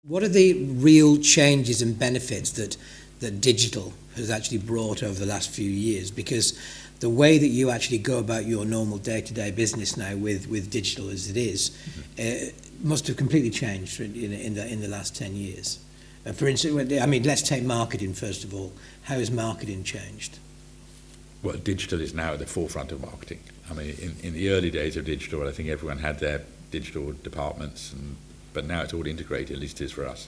What are the real changes and benefits that digital has actually brought over the last few years? Because the way that you actually go about your normal day-to-day business now with digital as it is, must have completely changed in the last 10 years. For instance, I mean, let's take marketing first of all. How has marketing changed? Well, digital is now at the forefront of marketing. I mean, in the early days of digital, I think everyone had their digital departments, but now it's all integrated, at least it is for us.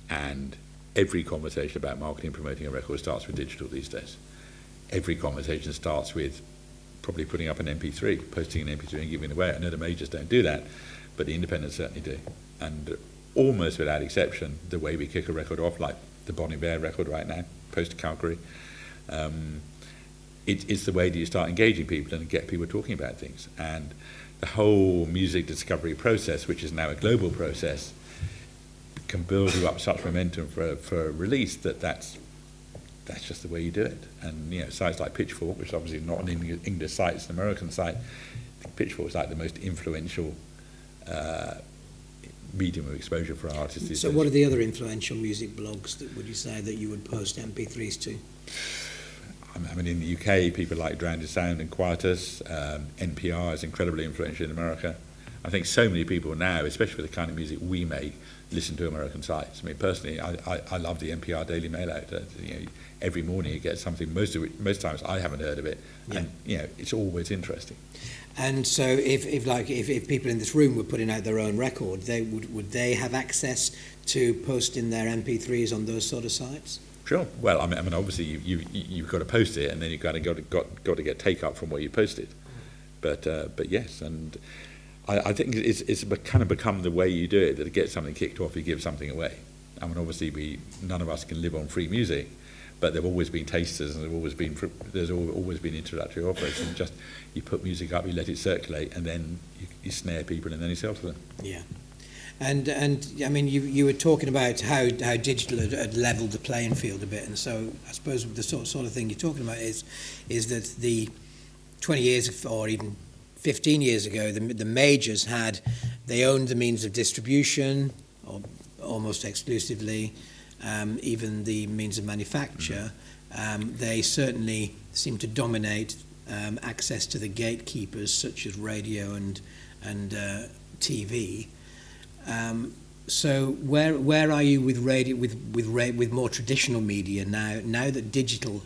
And every conversation about marketing and promoting a record starts with digital these days. Every conversation starts with probably putting up an MP3, posting an MP3 and giving it away. I know the majors don't do that, but the independents certainly do. And almost without exception, the way we kick a record off, like the Bon Iver record right now, post Calgary, it's the way that you start engaging people and get people talking about things. And the whole music discovery process, which is now a global process, can build you up such momentum for a release that's just the way you do it. And you know, sites like Pitchfork, which is obviously not an English site, it's an American site. Pitchfork is like the most influential medium of exposure for artists these So days. what are the other influential music blogs that would you say that you would post MP3s to? I mean, in the UK, people like Drowned Sound and Quietus. NPR is incredibly influential in America. I think so many people now, especially with the kind of music we make, listen to American sites. I mean, personally, I love the NPR Daily Mail out. You know, every morning you get something. Most times I haven't heard of it, and you know, it's always interesting. And so, if people in this room were putting out their own record, would they have access to posting their MP3s on those sort of sites? Sure. Well, I mean, obviously you've got to post it, and then you've got to get take up from what you posted. But yes, and I think it's kind of become the way you do it, that to get something kicked off, you give something away. I mean, obviously none of us can live on free music, but there've always been tasters, and there's always been introductory offers, and just you put music up, you let it circulate, and then you snare people, and then you sell to them. Yeah. And I mean, you were talking about how digital had leveled the playing field a bit, and so I suppose the sort of thing you're talking about is that the 20 years or even 15 years ago, the majors they owned the means of distribution, or almost exclusively, even the means of manufacture. They certainly seem to dominate access to the gatekeepers such as radio and TV. So where are you with radio, with more traditional media now that digital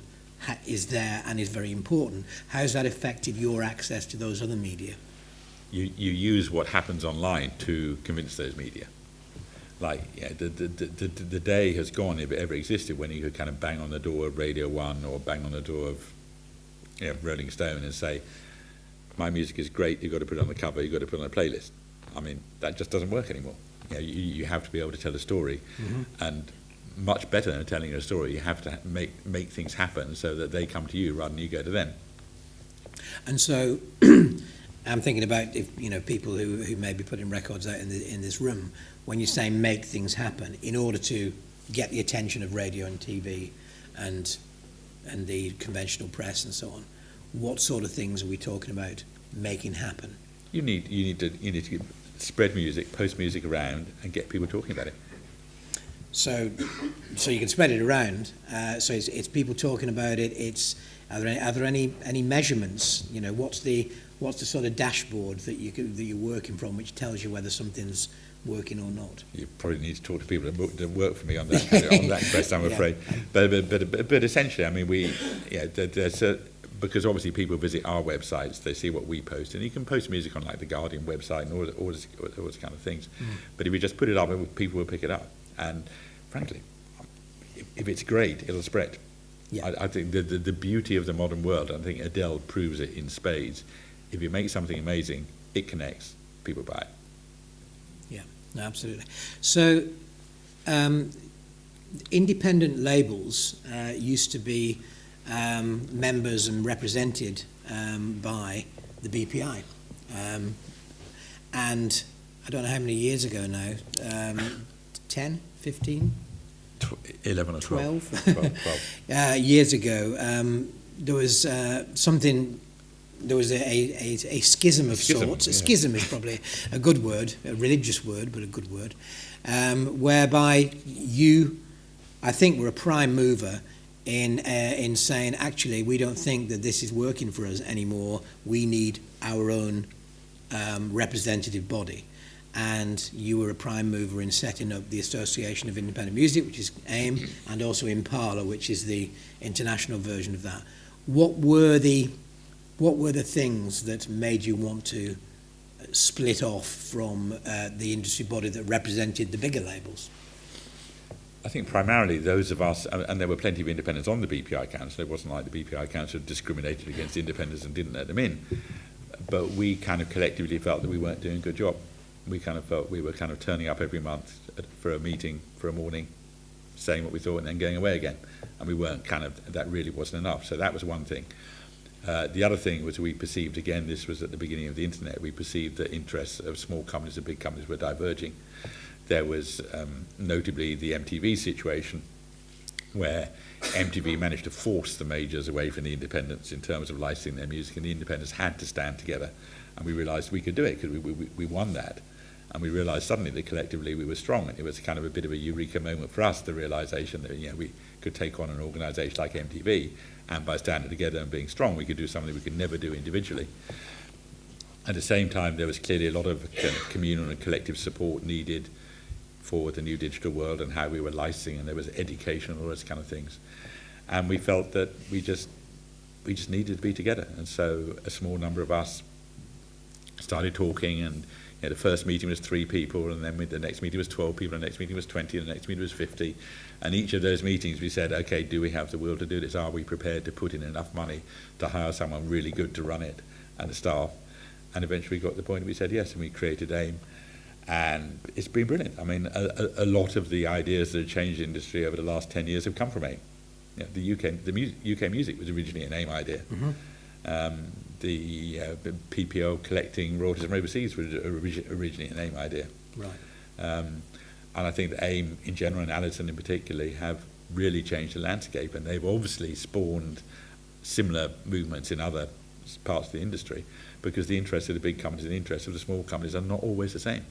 is there and is very important? How's that affected your access to those other media? You use what happens online to convince those media. Like, yeah, the day has gone, if it ever existed, when you could kind of bang on the door of Radio 1 or bang on the door of Rolling Stone and say, my music is great, you've got to put it on the cover, you've got to put it on a playlist. I mean, that just doesn't work anymore. You have to be able to tell a story, and much better than telling a story, you have to make things happen so that they come to you rather than you go to them. And so I'm thinking about people who may be putting records out in this room. When you say make things happen, in order to get the attention of radio and TV and the conventional press and so on, what sort of things are we talking about making happen? You need to spread music, post music around, and get people talking about it. So you can spread it around. So it's people talking about it. Are there any measurements? What's the sort of dashboard that you're working from, which tells you whether something's working or not? You probably need to talk to people that work for me on that quest, I'm afraid. But essentially, I mean, there's because obviously people visit our websites, they see what we post, and you can post music on like the Guardian website and all those kind of things. But if you just put it up, people will pick it up. And frankly, if it's great, it'll spread. Yeah. I think the beauty of the modern world, I think Adele proves it in spades. If you make something amazing, it connects, people buy it. Yeah, no, absolutely. So independent labels used to be members and represented by the BPI. And I don't know how many years ago now, 10, 15? 11 or 12. 12. Years ago, there was something there was a schism of sorts. Yeah. A schism is probably a good word, a religious word, but a good word, whereby you, I think, were a prime mover in saying, actually, we don't think that this is working for us anymore. We need our own representative body. And you were a prime mover in setting up the Association of Independent Music, which is AIM, and also Impala, which is the international version of that. What were the things that made you want to split off from the industry body that represented the bigger labels? I think primarily those of us, and there were plenty of independents on the BPI Council. It wasn't like the BPI Council discriminated against independents and didn't let them in. But we kind of collectively felt that we weren't doing a good job. We kind of felt we were kind of turning up every month for a meeting, for a morning, saying what we thought and then going away again. And we weren't that really wasn't enough. So that was one thing. The other thing was we perceived, again, this was at the beginning of the internet, we perceived that interests of small companies and big companies were diverging. There was notably the MTV situation where MTV managed to force the majors away from the independents in terms of licensing their music, and the independents had to stand together. And we realised we could do it because we won that. And we realised suddenly that collectively we were strong. And it was kind of a bit of a eureka moment for us, the realisation that we could take on an organisation like MTV, and by standing together and being strong, we could do something we could never do individually. At the same time, there was clearly a lot of kind of communal and collective support needed for the new digital world and how we were licensing, and there was education and all those kind of things. And we felt that we just needed to be together. And so a small number of us started talking, and the first meeting was 3 people, and then the next meeting was 12 people, and the next meeting was 20, and the next meeting was 50. And each of those meetings we said, okay, do we have the will to do this? Are we prepared to put in enough money to hire someone really good to run it and the staff? And eventually we got to the point we said yes, and we created AIM. And it's been brilliant. I mean, a lot of the ideas that have changed the industry over the last 10 years have come from AIM. The UK music was originally an AIM idea. Mm-hmm. The PPO collecting royalties from overseas was originally an AIM idea. Right. And I think that AIM in general and Allison in particular have really changed the landscape, and they've obviously spawned similar movements in other parts of the industry, because the interests of the big companies and the interests of the small companies are not always the same.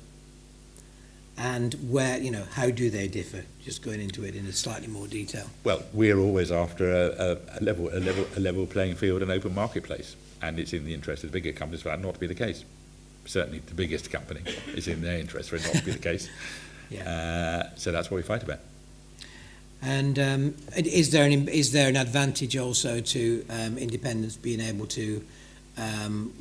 And where, how do they differ? Just going into it in a slightly more detail. Well, we're always after a level playing field and open marketplace, and it's in the interest of the bigger companies for that not to be the case. Certainly, the biggest company is in their interest for it not to be the case. Yeah. So that's what we fight about. And is there an advantage also to independents being able to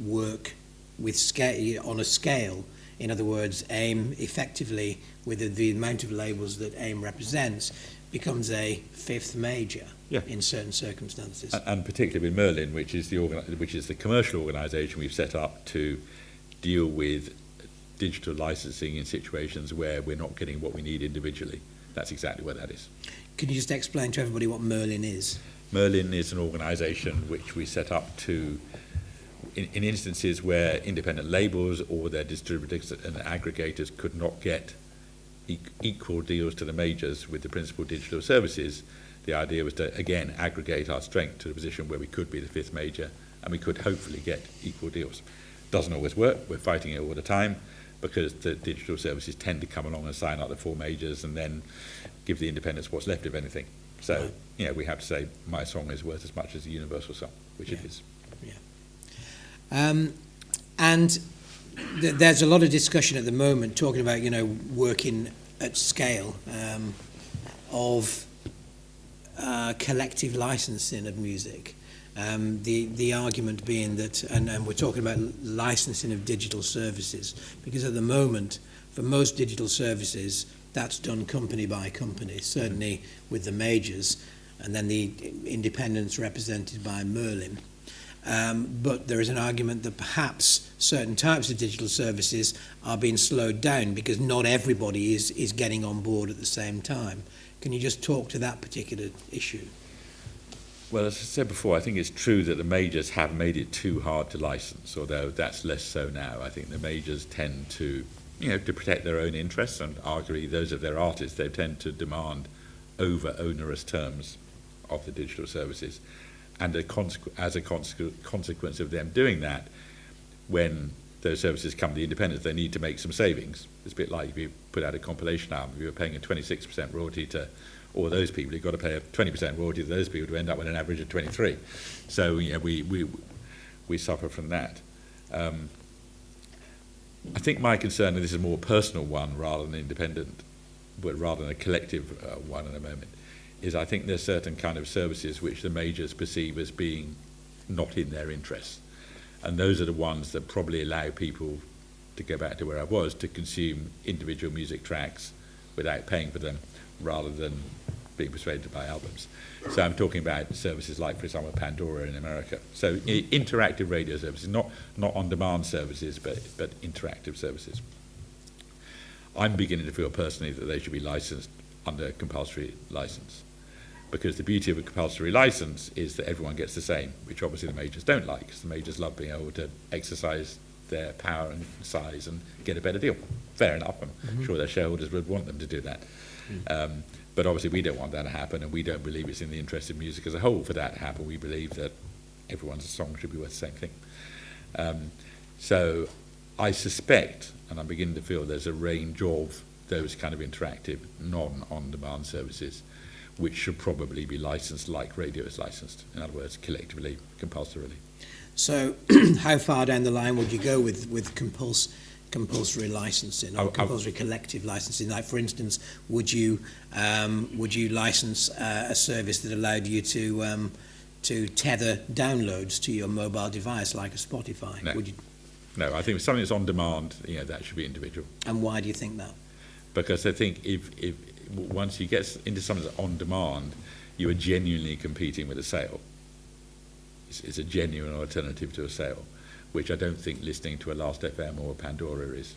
work with on a scale? In other words, AIM effectively, with the amount of labels that AIM represents, becomes a 5th major in certain circumstances. And particularly with Merlin, which is the commercial organisation we've set up to deal with digital licensing in situations where we're not getting what we need individually. That's exactly where that is. Can you just explain to everybody what Merlin is? Merlin is an organisation which we set up to, in instances where independent labels or their distributors and aggregators could not get equal deals to the majors with the principal digital services, the idea was to, again, aggregate our strength to the position where we could be the 5th major and we could hopefully get equal deals. Doesn't always work. We're fighting it all the time because the digital services tend to come along and sign up the 4 majors and then give the independents what's left of anything. So, we have to say my song is worth as much as the universal song, which it is. And there's a lot of discussion at the moment talking about, working at scale of collective licensing of music. The argument being that, and we're talking about licensing of digital services, because at the moment, for most digital services, that's done company by company, certainly with the majors, and then the independents represented by Merlin. But there is an argument that perhaps certain types of digital services are being slowed down because not everybody is getting on board at the same time. Can you just talk to that particular issue? Well, as I said before, I think it's true that the majors have made it too hard to license, although that's less so now. I think the majors tend to, to protect their own interests and arguably those of their artists, they tend to demand over-onerous terms of the digital services. and as a consequence of them doing that, when those services come to the independents, they need to make some savings. It's a bit like if you put out a compilation album, if you were paying a 26% royalty to all those people, you've got to pay a 20% royalty to those people to end up with an average of 23. So we suffer from that. I think my concern, and this is a more personal one rather than independent, but rather than a collective one in a moment, is I think there's certain kind of services which the majors perceive as being not in their interests. And those are the ones that probably allow people, to go back to where I was, to consume individual music tracks without paying for them, rather than being persuaded to buy albums. So I'm talking about services like, for example, Pandora in America. So interactive radio services, not on-demand services, but interactive services. I'm beginning to feel personally that they should be licensed under compulsory license, because the beauty of a compulsory license is that everyone gets the same, which obviously the majors don't like, because the majors love being able to exercise their power and size and get a better deal. Fair enough, I'm sure their shareholders would want them to do that. But obviously we don't want that to happen, and we don't believe it's in the interest of music as a whole for that to happen. We believe that everyone's song should be worth the same thing. So I suspect, and I'm beginning to feel, there's a range of those kind of interactive, non-on-demand services which should probably be licensed like radio is licensed. In other words, collectively, compulsorily. So how far down the line would you go with compulsory licensing or compulsory collective licensing? Like, for instance, would you license a service that allowed you to tether downloads to your mobile device, like a Spotify? No. Would you? No, I think if something that's on demand, that should be individual. And why do you think that? Because I think if once you get into something that's on demand, you are genuinely competing with a sale. It's a genuine alternative to a sale, which I don't think listening to a Last FM or a Pandora is.